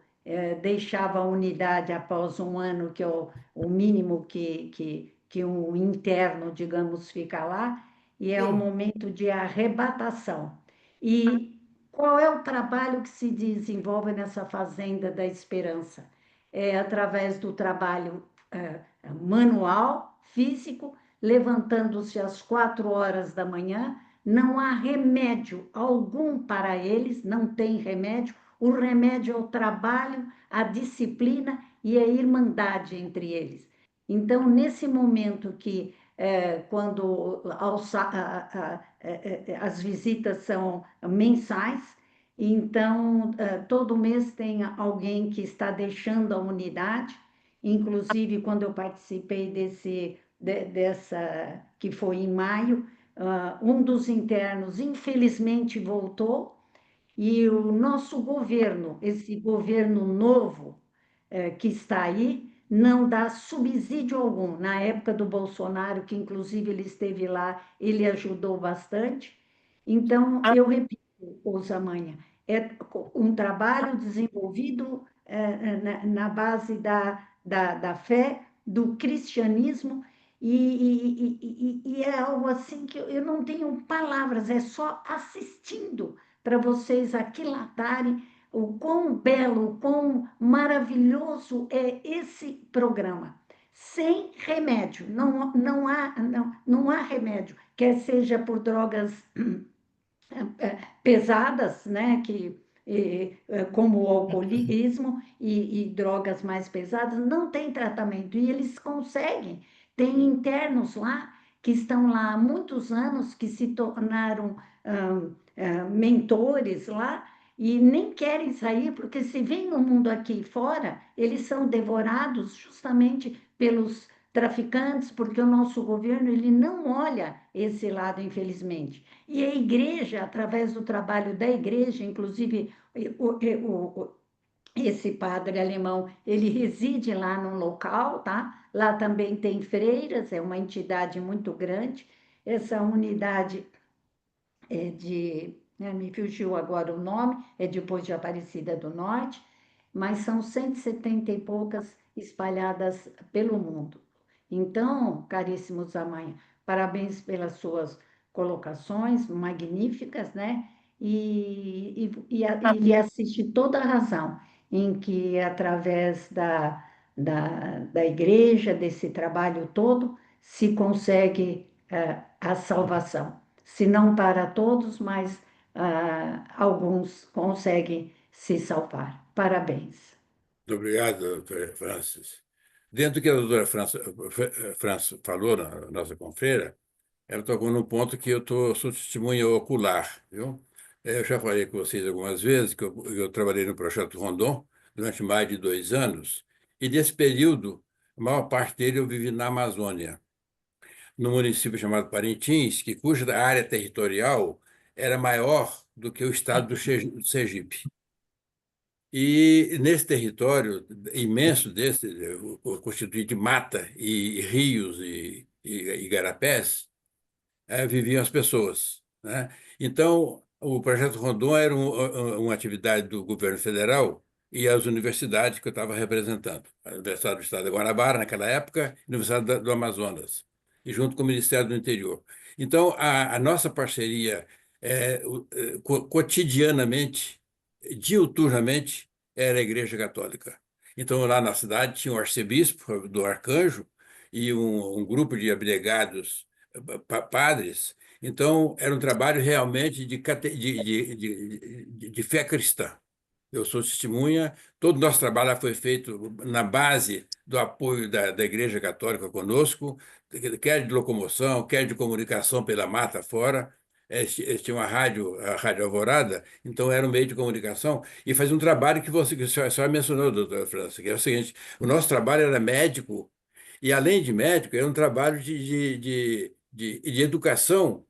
deixavam a unidade após um ano, que é o mínimo que um interno, digamos, fica lá, e é um momento de arrebatação. E qual é o trabalho que se desenvolve nessa Fazenda da Esperança? É através do trabalho manual, físico, levantando-se às 4 horas da manhã. Não há remédio algum para eles, não tem remédio. O remédio é o trabalho, a disciplina e a irmandade entre eles. Então, nesse momento que, quando as visitas são mensais, então, todo mês tem alguém que está deixando a unidade. Inclusive, quando eu participei dessa, que foi em maio, um dos internos, infelizmente, voltou, e o nosso governo, esse governo novo, que está aí, não dá subsídio algum. Na época do Bolsonaro, que inclusive ele esteve lá, ele ajudou bastante. Então, eu repito, Osamanha, é um trabalho desenvolvido na base da fé, do cristianismo, e é algo assim que eu não tenho palavras, é só assistindo para vocês aquilatarem o quão belo, o quão maravilhoso é esse programa. Sem remédio, não há remédio, quer seja por drogas pesadas, né, como o alcoolismo e drogas mais pesadas, não tem tratamento. E eles conseguem. Tem internos lá que estão lá há muitos anos, que se tornaram mentores lá, e nem querem sair, porque se vem no mundo aqui fora, eles são devorados justamente pelos traficantes, porque o nosso governo ele não olha esse lado, infelizmente. E a igreja, através do trabalho da igreja, inclusive esse padre alemão, ele reside lá no local, tá? Lá também tem freiras, é uma entidade muito grande. Essa unidade me fugiu agora o nome, é depois de Aparecida do Norte, mas são 170 e poucas espalhadas pelo mundo. Então, caríssimos Amanhã, parabéns pelas suas colocações magníficas, né? E assiste toda a razão em que, através da igreja, desse trabalho todo, se consegue a salvação. Se não para todos, mas alguns conseguem se salvar. Parabéns. Muito obrigado, doutora Francis. Dentro do que a doutora Francis falou, na nossa confreira, ela tocou num ponto que sou testemunha ocular, viu? Eu já falei com vocês algumas vezes que eu trabalhei no Projeto Rondon durante mais de 2 anos, e nesse período, a maior parte dele eu vivi na Amazônia, no município chamado Parintins, cuja área territorial era maior do que o estado do Sergipe. E nesse território imenso desse, constituído de mata e rios e igarapés, viviam as pessoas, né? Então, o Projeto Rondon era uma atividade do governo federal e as universidades que eu estava representando. A Universidade do Estado de Guanabara, naquela época, e a Universidade do Amazonas, e junto com o Ministério do Interior. Então, a nossa parceria cotidianamente, diuturnamente, era a Igreja Católica. Então, lá na cidade tinha o arcebispo do Arcanjo e um grupo de abnegados padres. Então, era um trabalho realmente de fé cristã. Eu sou testemunha, todo o nosso trabalho foi feito na base do apoio da Igreja Católica conosco, quer de locomoção, quer de comunicação pela mata fora. Eles tinham a Rádio Alvorada, então era um meio de comunicação, e fazia um trabalho que a senhora mencionou, doutora França, que é o seguinte: o nosso trabalho era médico, e além de médico, era um trabalho de educação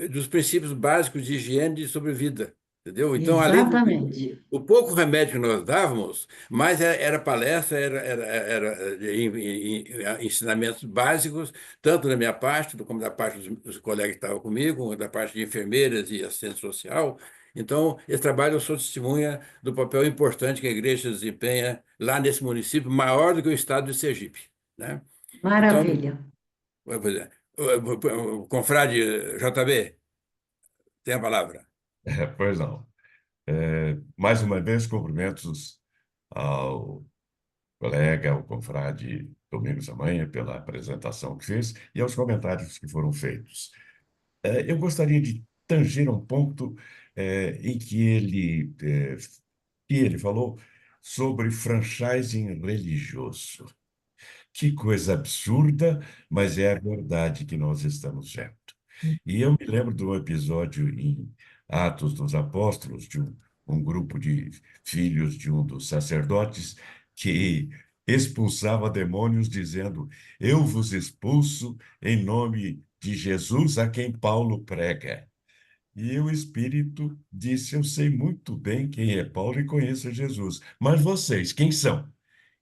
dos princípios básicos de higiene e de sobrevida, entendeu? Então, além Exatamente. o pouco remédio que nós dávamos, mais era palestra, era ensinamentos básicos, tanto da minha parte, como da parte dos colegas que estavam comigo, como da parte de enfermeiras e assistente social. Então, esse trabalho eu sou testemunha do papel importante que a igreja desempenha lá nesse município, maior do que o estado de Sergipe, né? Então, Maravilha. pois é, o confrade JB, tem a palavra. Pois não. Mais uma vez, cumprimentos ao colega, o confrade Domingos Amanha, pela apresentação que fez e aos comentários que foram feitos. Eu gostaria de tanger um ponto em que ele falou sobre franchising religioso. Que coisa absurda, mas é a verdade que nós estamos vendo. E eu me lembro de um episódio em Atos dos Apóstolos, de um grupo de filhos de um dos sacerdotes que expulsava demônios, dizendo: Eu vos expulso em nome de Jesus a quem Paulo prega. E o Espírito disse: Eu sei muito bem quem é Paulo e conheço Jesus, mas vocês, quem são?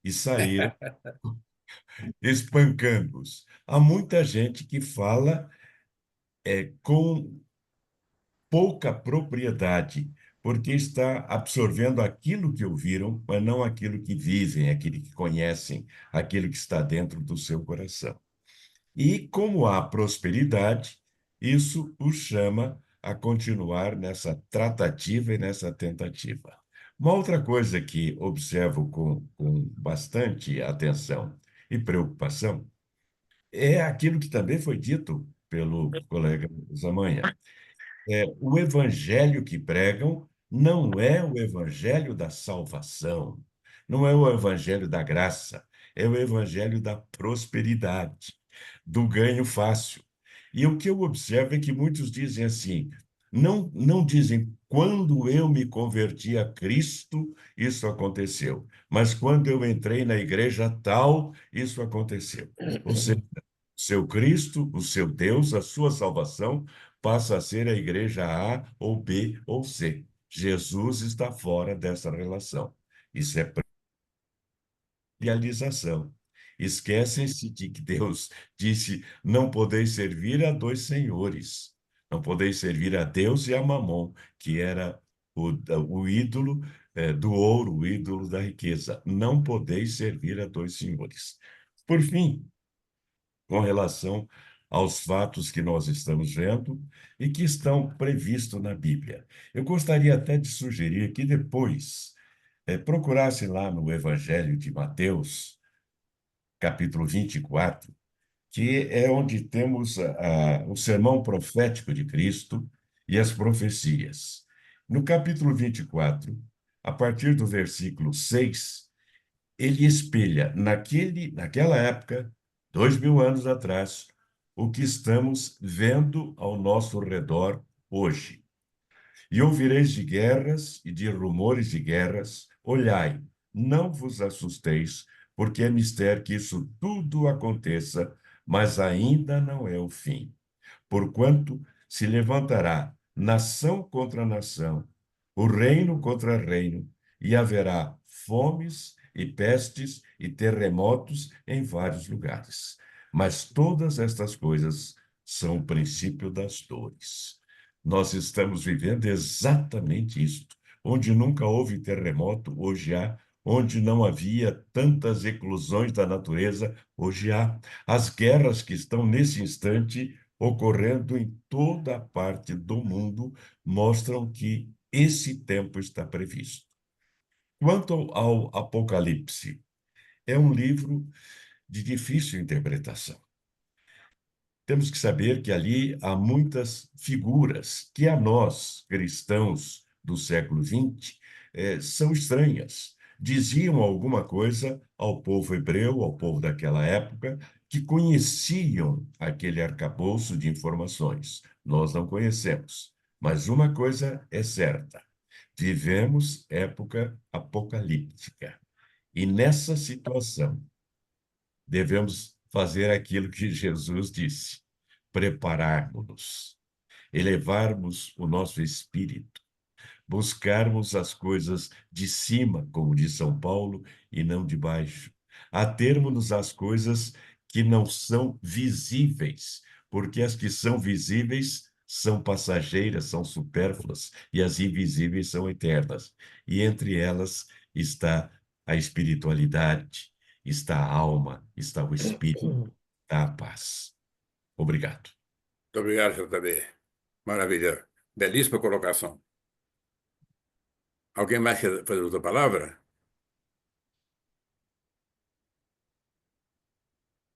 E saíram espancando-os. Há muita gente que fala com pouca propriedade, porque está absorvendo aquilo que ouviram, mas não aquilo que vivem, aquilo que conhecem, aquilo que está dentro do seu coração. E como há prosperidade, isso o chama a continuar nessa tratativa e nessa tentativa. Uma outra coisa que observo com bastante atenção e preocupação é aquilo que também foi dito pelo colega Zamanha. O evangelho que pregam não é o evangelho da salvação, não é o evangelho da graça, é o evangelho da prosperidade, do ganho fácil. E o que eu observo é que muitos dizem assim, não dizem quando eu me converti a Cristo, isso aconteceu, mas quando eu entrei na igreja tal, isso aconteceu. Ou seja, o seu Cristo, o seu Deus, a sua salvação passa a ser a igreja A ou B ou C. Jesus está fora dessa relação. Isso é realização. Esquecem-se de que Deus disse: não podeis servir a dois senhores. Não podeis servir a Deus e a Mamon, que era o ídolo do ouro, o ídolo da riqueza. Não podeis servir a dois senhores. Por fim, com relação aos fatos que nós estamos vendo e que estão previstos na Bíblia. Eu gostaria até de sugerir que depois procurasse lá no Evangelho de Mateus, capítulo 24, que é onde temos o sermão profético de Cristo e as profecias. No capítulo 24, a partir do versículo 6, ele espelha naquela época, 2000 anos atrás, o que estamos vendo ao nosso redor hoje. E ouvireis de guerras e de rumores de guerras, olhai, não vos assusteis, porque é mister que isso tudo aconteça, mas ainda não é o fim. Porquanto se levantará nação contra nação, o reino contra reino, e haverá fomes e pestes e terremotos em vários lugares. Mas todas estas coisas são o princípio das dores. Nós estamos vivendo exatamente isto. Onde nunca houve terremoto, hoje há. Onde não havia tantas eclosões da natureza, hoje há. As guerras que estão nesse instante ocorrendo em toda a parte do mundo mostram que esse tempo está previsto. Quanto ao Apocalipse, é um livro de difícil interpretação. Temos que saber que ali há muitas figuras que a nós, cristãos do século XX, são estranhas. Diziam alguma coisa ao povo hebreu, ao povo daquela época, que conheciam aquele arcabouço de informações. Nós não conhecemos. Mas uma coisa é certa: vivemos época apocalíptica. E nessa situação, devemos fazer aquilo que Jesus disse: prepararmos-nos, elevarmos o nosso espírito, buscarmos as coisas de cima, como diz São Paulo, e não de baixo, atermos-nos às coisas que não são visíveis, porque as que são visíveis são passageiras, são supérfluas, e as invisíveis são eternas. E entre elas está a espiritualidade, está a alma, está o espírito, está a paz. Obrigado. Muito obrigado, JB. Maravilha. Belíssima colocação. Alguém mais quer fazer outra palavra?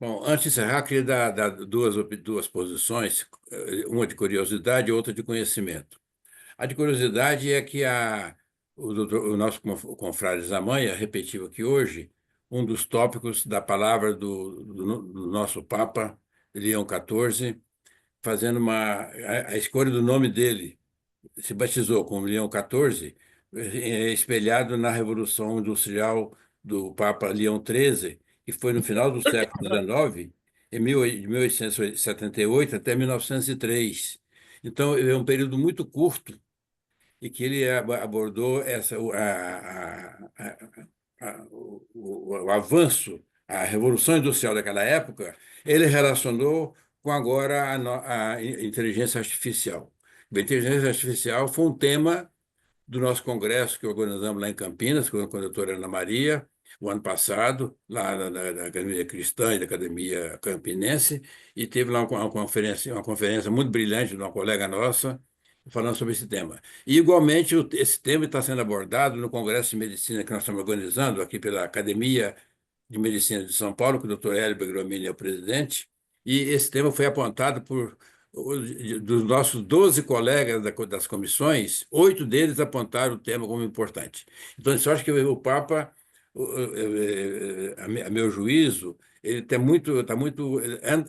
Bom, antes de encerrar, queria dar duas posições, uma de curiosidade e outra de conhecimento. A de curiosidade é que o nosso confrade Zamanha repetiu aqui hoje um dos tópicos da palavra do nosso Papa, Leão XIV, fazendo a escolha do nome dele. Se batizou como Leão XIV, espelhado na Revolução Industrial do Papa Leão XIII, que foi no final do século XIX, de 1878 até 1903. Então, é um período muito curto e que ele abordou o avanço, a revolução industrial daquela época, ele relacionou com agora a inteligência artificial. A inteligência artificial foi um tema do nosso congresso que organizamos lá em Campinas, com a doutora Ana Maria, o ano passado, lá na Academia Cristã e da Academia Campinense, e teve lá uma conferência muito brilhante de uma colega nossa, falando sobre esse tema. E, igualmente, esse tema está sendo abordado no Congresso de Medicina que nós estamos organizando aqui pela Academia de Medicina de São Paulo, que o Dr. Hélio Begromini é o presidente, e esse tema foi apontado dos nossos 12 colegas das comissões, 8 deles apontaram o tema como importante. Então, eu acho que o Papa, a meu juízo, ele está muito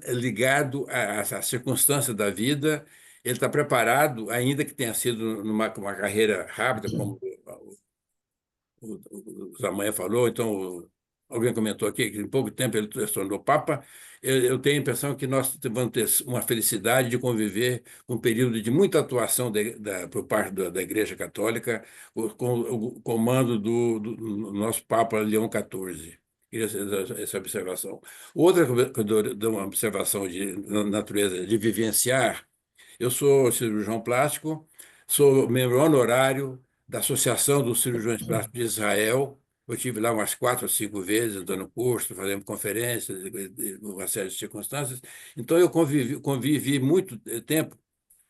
ligado às circunstâncias da vida, ele está preparado, ainda que tenha sido uma carreira rápida, como o Zamanha falou, então alguém comentou aqui que em pouco tempo ele se tornou Papa. Eu tenho a impressão que nós vamos ter uma felicidade de conviver com um período de muita atuação por parte da Igreja Católica, com o comando do nosso Papa Leão XIV. Queria essa observação. Outra que eu dou uma observação de natureza de vivenciar. Eu sou cirurgião plástico, sou membro honorário da Associação dos Cirurgiões Plásticos de Israel. Eu estive lá umas 4 ou 5 vezes, dando curso, fazendo conferências, uma série de circunstâncias. Então, eu convivi muito tempo,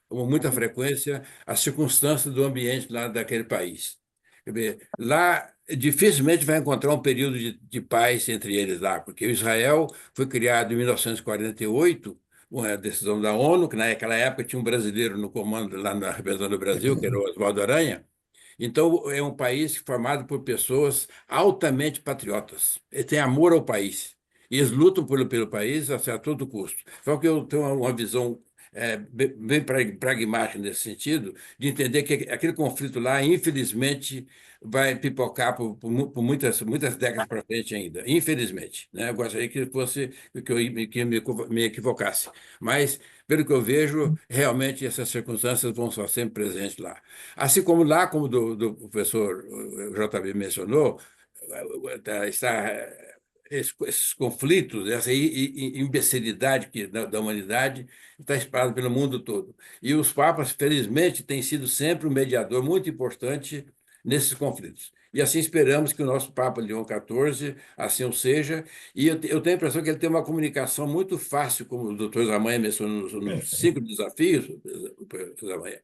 com muita frequência, as circunstâncias do ambiente lá daquele país. Quer dizer, lá dificilmente vai encontrar um período de paz entre eles lá, porque o Israel foi criado em 1948, uma decisão da ONU, que naquela época tinha um brasileiro no comando lá na representação do Brasil, que era o Oswaldo Aranha. Então, é um país formado por pessoas altamente patriotas. Eles têm amor ao país. E eles lutam pelo país a todo custo. Só que eu tenho uma visão bem pragmática nesse sentido, de entender que aquele conflito lá, infelizmente, vai pipocar por muitas décadas para frente ainda. Infelizmente. Né? Eu gostaria que fosse que eu me equivocasse. Mas, pelo que eu vejo, realmente essas circunstâncias vão estar sempre presentes lá. Assim como lá, como do professor JB mencionou, esses conflitos, essa imbecilidade da humanidade está espalhada pelo mundo todo. E os papas, felizmente, têm sido sempre um mediador muito importante nesses conflitos. E assim esperamos que o nosso Papa Leão XIV assim o seja. E eu tenho a impressão que ele tem uma comunicação muito fácil, como o doutor Zamanha mencionou nos 5 desafios, Zamanha.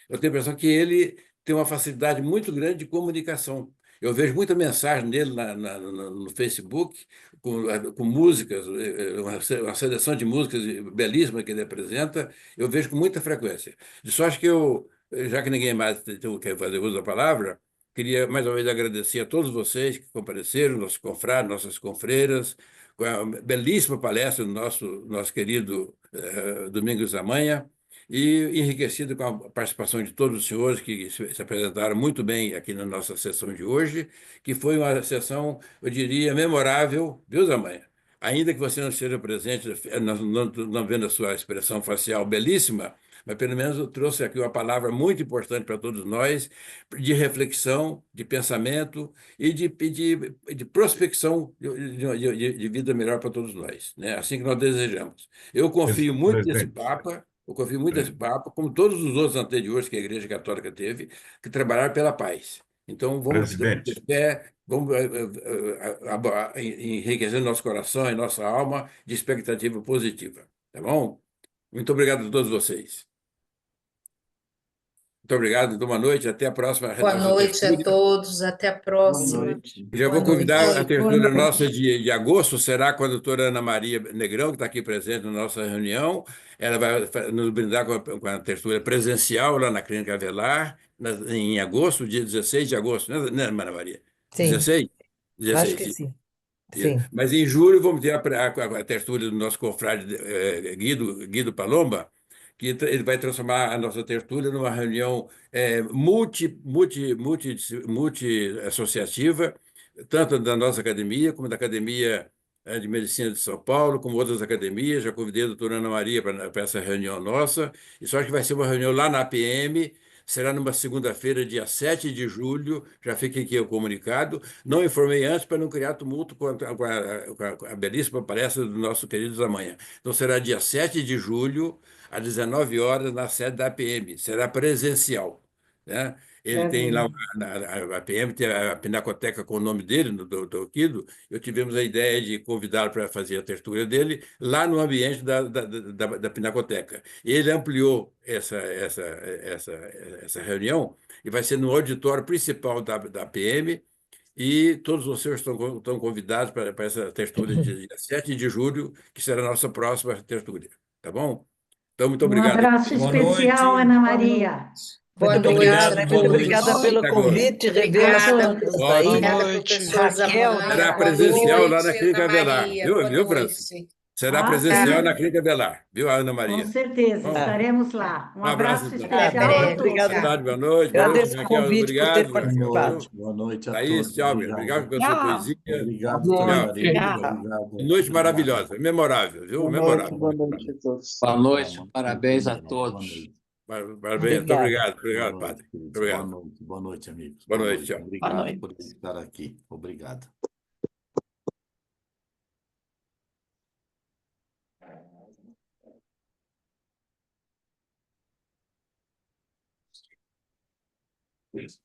Eu tenho a impressão que ele tem uma facilidade muito grande de comunicação. Eu vejo muita mensagem dele no Facebook, com músicas, uma seleção de músicas belíssimas que ele apresenta, eu vejo com muita frequência. De sorte que já que ninguém mais quer fazer uso da palavra, queria mais uma vez agradecer a todos vocês que compareceram, nossos confrades, nossas confreiras, com a belíssima palestra do nosso querido Domingos Zamanha, e enriquecido com a participação de todos os senhores que se apresentaram muito bem aqui na nossa sessão de hoje, que foi uma sessão, eu diria, memorável, viu, Zamanha? Ainda que você não esteja presente, não vendo a sua expressão facial belíssima, mas pelo menos eu trouxe aqui uma palavra muito importante para todos nós, de reflexão, de pensamento e de prospecção de vida melhor para todos nós, né? Assim que nós desejamos. Eu confio muito nesse Papa. Eu confio muito nesse Papa, como todos os outros anteriores que a Igreja Católica teve, que trabalharam pela paz. Então, vamos ter fé, vamos enriquecer nosso coração e nossa alma de expectativa positiva. Tá bom? Muito obrigado a todos vocês. Muito obrigado, boa noite, até a próxima Boa nossa noite a tertúlia. todos, até a Boa próxima. noite. Já Boa vou convidar a noite. tertúlia nossa de agosto, será com a doutora Ana Maria Negrão, que está aqui presente na nossa reunião. Ela vai nos brindar com a tertúlia presencial lá na Clínica Avelar, em agosto, dia 16 de agosto, né, Ana Maria? Sim, 16? acho que 16. sim. Isso. Sim. Mas em julho vamos ter a tertúlia do nosso confrade Guido Palomba, que ele vai transformar a nossa tertúlia numa reunião multi-associativa, tanto da nossa academia, como da Academia de Medicina de São Paulo, como outras academias. Já convidei a doutora Ana Maria para essa reunião nossa, e só que vai ser uma reunião lá na APM, será numa segunda-feira, dia 7 de julho, já fica aqui o comunicado. Não informei antes para não criar tumulto com a belíssima palestra do nosso querido Zamanha. Então, será dia 7 de julho, às 19 horas, na sede da APM. Será presencial, né? Ele tem lá, Maravilha. a PM tem a pinacoteca com o nome dele, do Quido. Eu tivemos a ideia de convidá-lo para fazer a tertúlia dele lá no ambiente da pinacoteca. Ele ampliou essa reunião e vai ser no auditório principal da PM, e todos vocês estão convidados para essa tertúlia de dia 7 de julho, que será a nossa próxima tertúlia. Tá bom? Então, muito Um obrigado. abraço Boa especial, noite. Ana Boa Maria. noite. Muito Muito obrigada, obrigado, muito boa obrigada noite. pelo Até agora. convite, revê-la Obrigada. sempre Ótimo. aí. Obrigada, Raquel, professor Zamanha. Será Boa presencial lá na noite, Clínica Ana Avelar. Maria. Viu, Boa viu, França? noite. Será Ah, presencial sim, na Clínica Avelar. Viu, Ana com Maria? certeza, Bom, tá. estaremos lá. Um um abraço, abraço então. Até especial a breve. todos. Obrigada. Tchau. Boa noite, Agradeço o Raquel. convite por ter Obrigado, Boa Raquel, participado. viu? noite, boa noite a Thaís, todos. tchau, Obrigado. obrigado pela sua Tchau. poesia. Obrigado, Boa tia Tchau. noite. Maria. Tchau. Obrigado, Noite obrigado. maravilhosa, memorável, viu? Boa Boa Memorável. noite. noite a todos. Boa noite, parabéns a Boa todos. noite. Parabéns, muito Obrigada. obrigado, Boa obrigado, noite, padre. queridos. Obrigado. Boa noite, amigos. Boa Boa noite, noite. tchau. Boa Obrigado noite. por estar aqui. Obrigado. Isso.